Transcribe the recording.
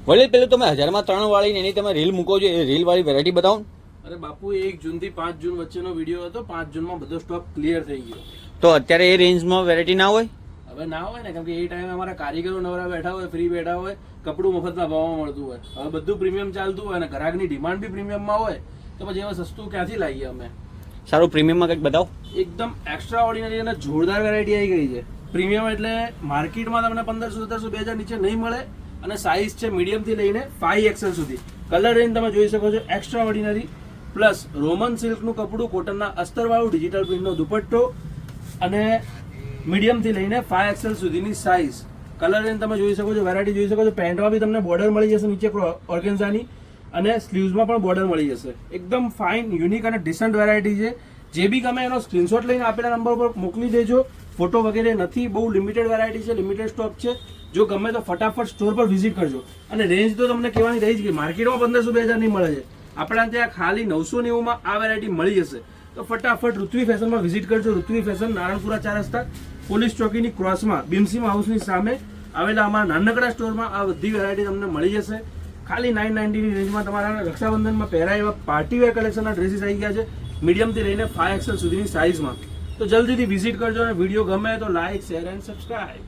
વળી પેલું તમે 1000માં 3 વાળી ને એની તમે રીલ મૂકો છો, એ રીલ વાળી વેરાયટી બતાવો ને. અરે બાપુ 1 જૂનથી 5 જૂન વચ્ચેનો વિડીયો હતો. 5 જૂનમાં બધો સ્ટોક ક્લિયર થઈ ગયો. તો અત્યારે એ રેન્જમાં વેરાયટી ના હોય? હવે ના હોય ને, કેમ કે એ ટાઈમે અમારા કારીગરો નવરા બેઠા હોય, ફ્રી બેઠા હોય, કપડું મફતના ભાવમાં મળતું હોય. હવે બધું પ્રીમિયમ ચાલતું હોય અને ગ્રાહકની ડિમાન્ડ બી પ્રીમિયમમાં હોય, તો પછી એમાં સસ્તું ક્યાંથી લાવીએ અમે. સારું પ્રીમિયમમાં કંઈક બતાવો. એકદમ એક્સ્ટ્રા ઓર્ડિનરી અને જોરદાર વેરાયટી આવી ગઈ છે. પ્રીમિયમ એટલે માર્કેટમાં તમને 1500, 1700, 2000 નીચે નહીં મળે અને સાઇઝ છે મીડિયમ થી લઈને 5XL સુધી. કલર રેન્જ તમે જોઈ શકો છો એક્સ્ટ્રા ઓર્ડિનરી, પ્લસ રોમન સિલ્કનું કપડું, કોટનના અસ્તરવાળું, ડિજિટલ પ્રિન્ટનો દુપટ્ટો અને મીડિયમ થી લઈને 5XL સુધીની સાઇઝ. કલર રેન્જ તમે જોઈ શકો છો, વેરાયટી જોઈ શકો છો. પેન્ટમાં બી તમને બોર્ડર મળી જશે નીચે ઓર્ગેન્ઝાની, અને સ્લીવ્સમાં પણ બોર્ડર મળી જશે. એકદમ ફાઇન, યુનિક અને ડિસન્ટ વેરાયટી છે. જે બી ગમે એનો સ્ક્રીનશોટ લઈને આપેલા નંબર પર મોકલી દેજો. ફોટો વગેરે નથી, બહુ લિમિટેડ વેરાયટી છે, લિમિટેડ સ્ટોક છે. જો ગમે તો ફટાફટ સ્ટોર પર વિઝિટ કરજો. અને રેન્જ તો તમને કહેવાની રહી જ ગઈ, માર્કેટમાં 1500-2000 નહીં મળે છે, આપણા ત્યાં ખાલી 990માં આ વેરાયટી મળી જશે. તો ફટાફટ ઋત્વી ફેશનમાં વિઝિટ કરજો. ઋત્વી ફેશન, નારણપુરા 4 રસ્તા, પોલીસ ચોકીની ક્રોસમાં, બીમસીમ હાઉસની સામે આવેલા અમારા નાનકડા સ્ટોરમાં આ બધી વેરાયટી તમને મળી જશે. ખાલી 990ની રેન્જમાં તમારા રક્ષાબંધનમાં પહેરાય એવા પાર્ટીવેર કલેક્શનના ડ્રેસીસ આવી ગયા છે, મીડિયમથી લઈને 5XL સુધીની સાઇઝમાં. તો જલ્દીથી વિઝિટ કરજો અને વિડીયો ગમે તો લાઇક, શેર એન્ડ સબસ્ક્રાઇબ.